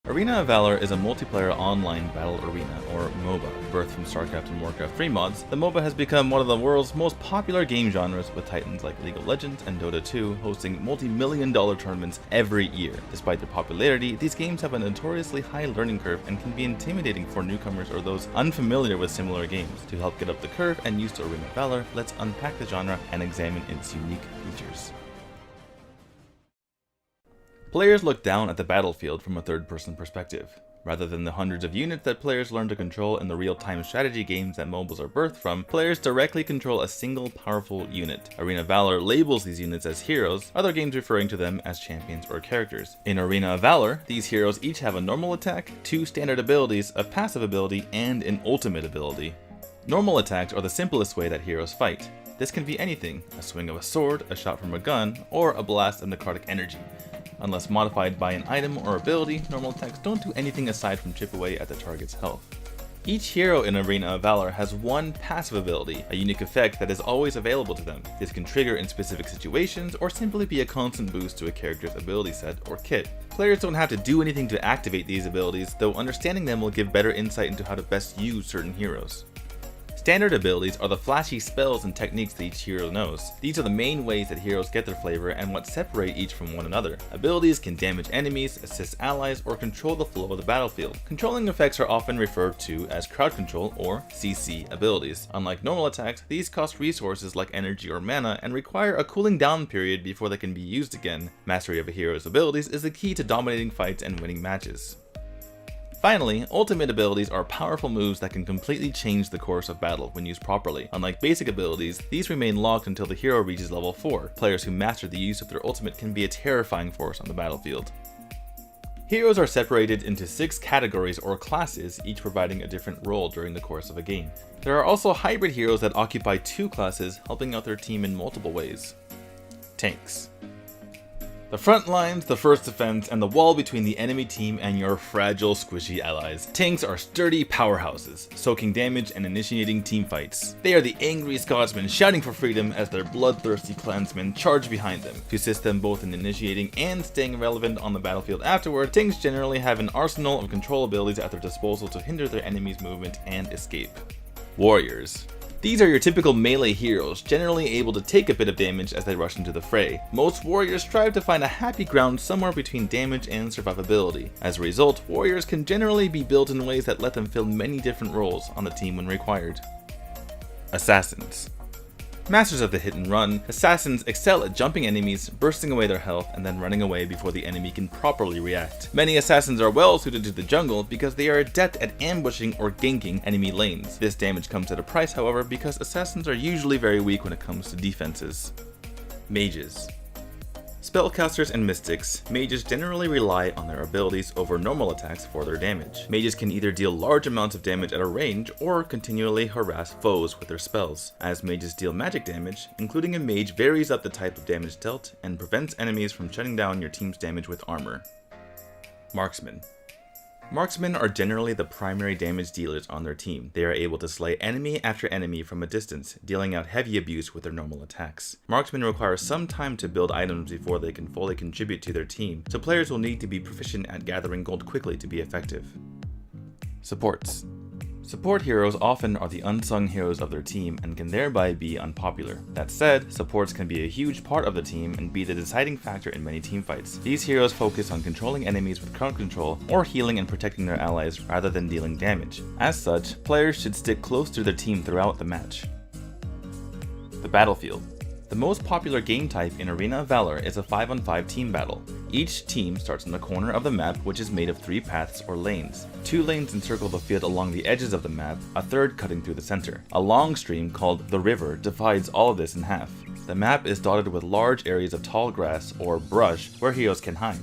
Arena of Valor is a multiplayer online battle arena, or MOBA. Birthed from StarCraft and Warcraft 3 mods, the MOBA has become one of the world's most popular game genres, with titans like League of Legends and Dota 2 hosting multi-million-dollar tournaments every year. Despite their popularity, these games have a notoriously high learning curve and can be intimidating for newcomers or those unfamiliar with similar games. To help get up the curve and used to Arena of Valor, let's unpack the genre and examine its unique features. Players look down at the battlefield from a third-person perspective. Rather than the hundreds of units that players learn to control in the real-time strategy games that MOBAs are birthed from, players directly control a single powerful unit. Arena of Valor labels these units as heroes, other games referring to them as champions or characters. In Arena of Valor, these heroes each have a normal attack, 2 standard abilities, a passive ability, and an ultimate ability. Normal attacks are the simplest way that heroes fight. This can be anything: a swing of a sword, a shot from a gun, or a blast of necrotic energy. Unless modified by an item or ability, normal attacks don't do anything aside from chip away at the target's health. Each hero in Arena of Valor has one passive ability, a unique effect that is always available to them. This can trigger in specific situations or simply be a constant boost to a character's ability set or kit. Players don't have to do anything to activate these abilities, though understanding them will give better insight into how to best use certain heroes. Standard abilities are the flashy spells and techniques that each hero knows. These are the main ways that heroes get their flavor and what separate each from one another. Abilities can damage enemies, assist allies, or control the flow of the battlefield. Controlling effects are often referred to as crowd control or CC abilities. Unlike normal attacks, these cost resources like energy or mana and require a cooling down period before they can be used again. Mastery of a hero's abilities is the key to dominating fights and winning matches. Finally, ultimate abilities are powerful moves that can completely change the course of battle when used properly. Unlike basic abilities, these remain locked until the hero reaches level 4. Players who master the use of their ultimate can be a terrifying force on the battlefield. Heroes are separated into 6 categories or classes, each providing a different role during the course of a game. There are also hybrid heroes that occupy 2 classes, helping out their team in multiple ways. Tanks. The front lines, the first defense, and the wall between the enemy team and your fragile, squishy allies. Tanks are sturdy powerhouses, soaking damage and initiating teamfights. They are the angry Scotsmen shouting for freedom as their bloodthirsty clansmen charge behind them. To assist them both in initiating and staying relevant on the battlefield afterward, tanks generally have an arsenal of control abilities at their disposal to hinder their enemy's movement and escape. Warriors. These are your typical melee heroes, generally able to take a bit of damage as they rush into the fray. Most warriors strive to find a happy ground somewhere between damage and survivability. As a result, warriors can generally be built in ways that let them fill many different roles on the team when required. Assassins. Masters of the hit and run, assassins excel at jumping enemies, bursting away their health, and then running away before the enemy can properly react. Many assassins are well suited to the jungle because they are adept at ambushing or ganking enemy lanes. This damage comes at a price, however, because assassins are usually very weak when it comes to defenses. Mages. Spellcasters and mystics, mages generally rely on their abilities over normal attacks for their damage. Mages can either deal large amounts of damage at a range or continually harass foes with their spells. As mages deal magic damage, including a mage varies up the type of damage dealt and prevents enemies from shutting down your team's damage with armor. Marksmen. Marksmen are generally the primary damage dealers on their team. They are able to slay enemy after enemy from a distance, dealing out heavy abuse with their normal attacks. Marksmen require some time to build items before they can fully contribute to their team, so players will need to be proficient at gathering gold quickly to be effective. Supports. Support heroes often are the unsung heroes of their team and can thereby be unpopular. That said, supports can be a huge part of the team and be the deciding factor in many teamfights. These heroes focus on controlling enemies with crowd control or healing and protecting their allies rather than dealing damage. As such, players should stick close to their team throughout the match. The battlefield. The most popular game type in Arena of Valor is a 5-on-5 team battle. Each team starts in the corner of the map, which is made of 3 paths or lanes. 2 lanes encircle the field along the edges of the map, a third cutting through the center. A long stream called the river divides all of this in half. The map is dotted with large areas of tall grass or brush where heroes can hide.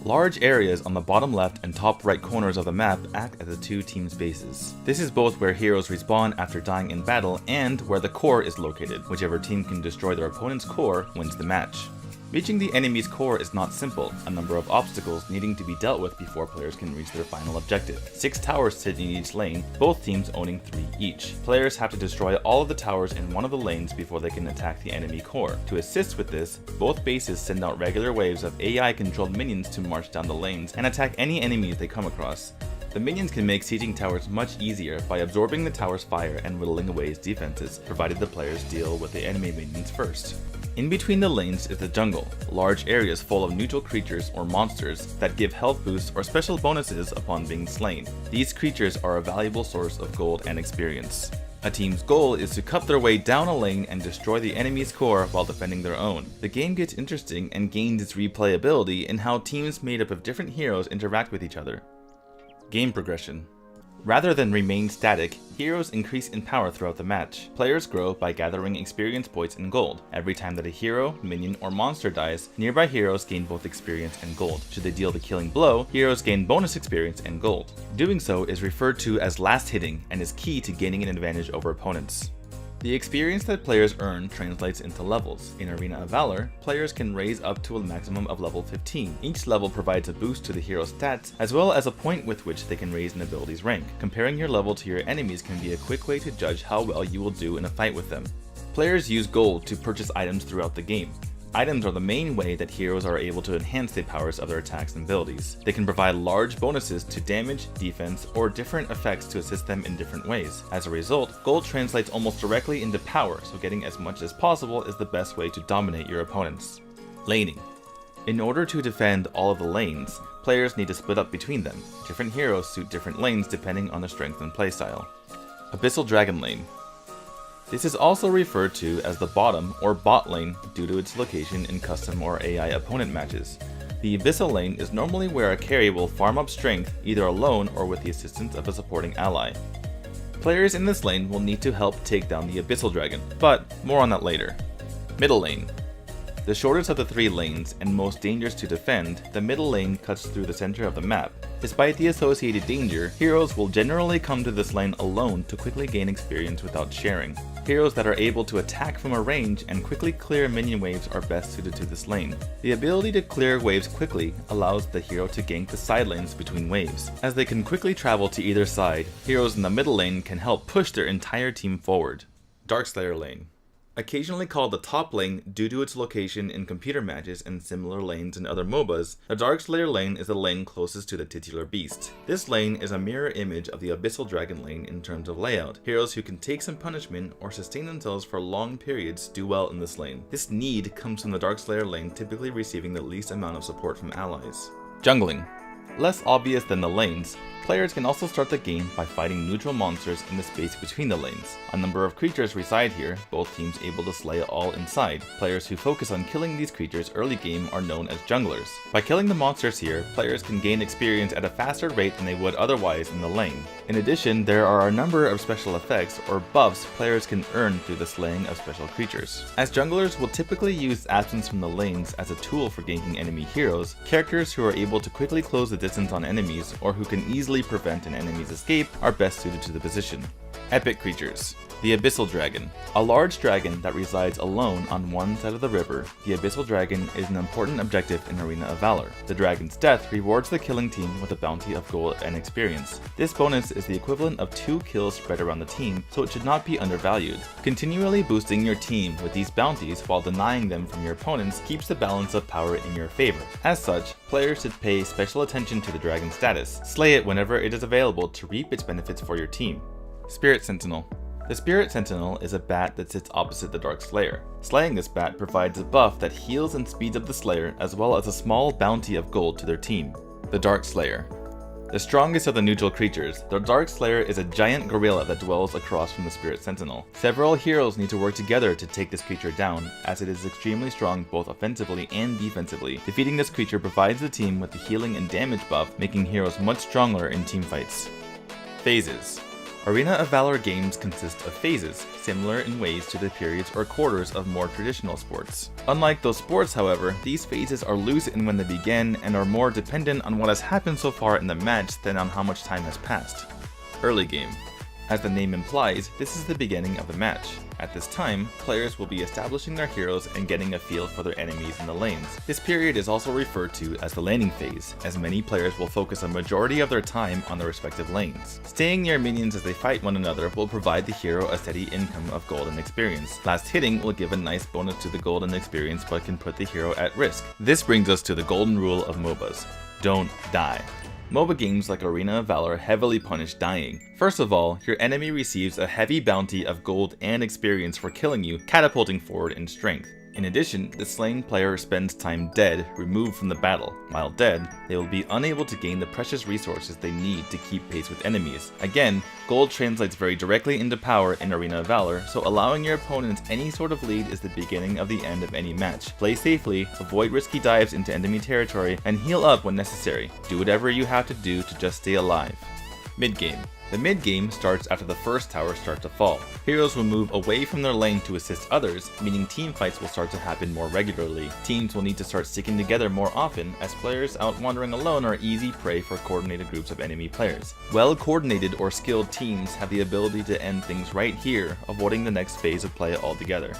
Large areas on the bottom left and top right corners of the map act as the 2 teams' bases. This is both where heroes respawn after dying in battle and where the core is located. Whichever team can destroy their opponent's core wins the match. Reaching the enemy's core is not simple, a number of obstacles needing to be dealt with before players can reach their final objective. 6 towers sit in each lane, both teams owning 3 each. Players have to destroy all of the towers in one of the lanes before they can attack the enemy core. To assist with this, both bases send out regular waves of AI-controlled minions to march down the lanes and attack any enemies they come across. The minions can make sieging towers much easier by absorbing the tower's fire and whittling away its defenses, provided the players deal with the enemy minions first. In between the lanes is the jungle, large areas full of neutral creatures or monsters that give health boosts or special bonuses upon being slain. These creatures are a valuable source of gold and experience. A team's goal is to cut their way down a lane and destroy the enemy's core while defending their own. The game gets interesting and gains its replayability in how teams made up of different heroes interact with each other. Game progression. Rather than remain static, heroes increase in power throughout the match. Players grow by gathering experience points and gold. Every time that a hero, minion, or monster dies, nearby heroes gain both experience and gold. Should they deal the killing blow, heroes gain bonus experience and gold. Doing so is referred to as last hitting and is key to gaining an advantage over opponents. The experience that players earn translates into levels. In Arena of Valor, players can raise up to a maximum of level 15. Each level provides a boost to the hero's stats, as well as a point with which they can raise an ability's rank. Comparing your level to your enemies can be a quick way to judge how well you will do in a fight with them. Players use gold to purchase items throughout the game. Items are the main way that heroes are able to enhance the powers of their attacks and abilities. They can provide large bonuses to damage, defense, or different effects to assist them in different ways. As a result, gold translates almost directly into power, so getting as much as possible is the best way to dominate your opponents. Laning. In order to defend all of the lanes, players need to split up between them. Different heroes suit different lanes depending on their strength and playstyle. Abyssal Dragon Lane. This is also referred to as the bottom or bot lane due to its location in custom or AI opponent matches. The Abyssal lane is normally where a carry will farm up strength either alone or with the assistance of a supporting ally. Players in this lane will need to help take down the Abyssal Dragon, but more on that later. Middle lane. The shortest of the 3 lanes and most dangerous to defend, the middle lane cuts through the center of the map. Despite the associated danger, heroes will generally come to this lane alone to quickly gain experience without sharing. Heroes that are able to attack from a range and quickly clear minion waves are best suited to this lane. The ability to clear waves quickly allows the hero to gank the side lanes between waves. As they can quickly travel to either side, heroes in the middle lane can help push their entire team forward. Darkslayer lane. Occasionally called the top lane due to its location in computer matches and similar lanes in other MOBAs, the Darkslayer lane is the lane closest to the titular beast. This lane is a mirror image of the Abyssal Dragon lane in terms of layout. Heroes who can take some punishment or sustain themselves for long periods do well in this lane. This need comes from the Darkslayer lane typically receiving the least amount of support from allies. Jungling. Less obvious than the lanes, players can also start the game by fighting neutral monsters in the space between the lanes. A number of creatures reside here, both teams able to slay all inside. Players who focus on killing these creatures early game are known as junglers. By killing the monsters here, players can gain experience at a faster rate than they would otherwise in the lane. In addition, there are a number of special effects or buffs players can earn through the slaying of special creatures. As junglers will typically use absence from the lanes as a tool for ganking enemy heroes, characters who are able to quickly close the distance on enemies or who can easily prevent an enemy's escape are best suited to the position. Epic creatures. The Abyssal Dragon. A large dragon that resides alone on one side of the river, the Abyssal Dragon is an important objective in Arena of Valor. The dragon's death rewards the killing team with a bounty of gold and experience. This bonus is the equivalent of 2 kills spread around the team, so it should not be undervalued. Continually boosting your team with these bounties while denying them from your opponents keeps the balance of power in your favor. As such, players should pay special attention to the dragon's status. Slay it whenever it is available to reap its benefits for your team. Spirit Sentinel. The Spirit Sentinel is a bat that sits opposite the Dark Slayer. Slaying this bat provides a buff that heals and speeds up the Slayer as well as a small bounty of gold to their team. The Dark Slayer. The strongest of the neutral creatures, the Dark Slayer is a giant gorilla that dwells across from the Spirit Sentinel. Several heroes need to work together to take this creature down, as it is extremely strong both offensively and defensively. Defeating this creature provides the team with the healing and damage buff, making heroes much stronger in teamfights. Phases. Arena of Valor games consist of phases, similar in ways to the periods or quarters of more traditional sports. Unlike those sports, however, these phases are loose in when they begin and are more dependent on what has happened so far in the match than on how much time has passed. Early game. As the name implies, this is the beginning of the match. At this time, players will be establishing their heroes and getting a feel for their enemies in the lanes. This period is also referred to as the laning phase, as many players will focus a majority of their time on their respective lanes. Staying near minions as they fight one another will provide the hero a steady income of gold and experience. Last hitting will give a nice bonus to the gold and experience but can put the hero at risk. This brings us to the golden rule of MOBAs. Don't die. MOBA games like Arena of Valor heavily punish dying. First of all, your enemy receives a heavy bounty of gold and experience for killing you, catapulting forward in strength. In addition, the slain player spends time dead, removed from the battle. While dead, they will be unable to gain the precious resources they need to keep pace with enemies. Again, gold translates very directly into power in Arena of Valor, so allowing your opponents any sort of lead is the beginning of the end of any match. Play safely, avoid risky dives into enemy territory, and heal up when necessary. Do whatever you have to do to just stay alive. Mid-game. The mid-game starts after the first towers start to fall. Heroes will move away from their lane to assist others, meaning team fights will start to happen more regularly. Teams will need to start sticking together more often, as players out wandering alone are easy prey for coordinated groups of enemy players. Well-coordinated or skilled teams have the ability to end things right here, avoiding the next phase of play altogether.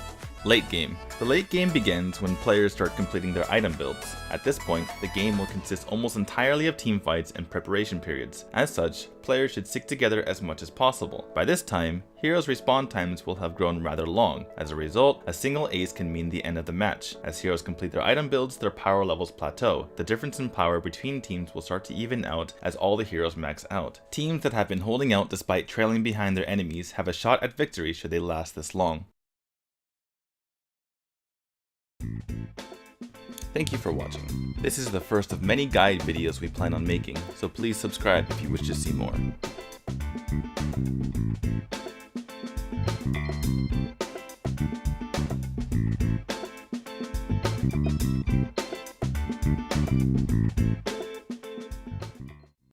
Late game. The late game begins when players start completing their item builds. At this point, the game will consist almost entirely of team fights and preparation periods. As such, players should stick together as much as possible. By this time, heroes' respawn times will have grown rather long. As a result, a single ace can mean the end of the match. As heroes complete their item builds, their power levels plateau. The difference in power between teams will start to even out as all the heroes max out. Teams that have been holding out despite trailing behind their enemies have a shot at victory should they last this long. Thank you for watching. This is the first of many guide videos we plan on making, so please subscribe if you wish to see more.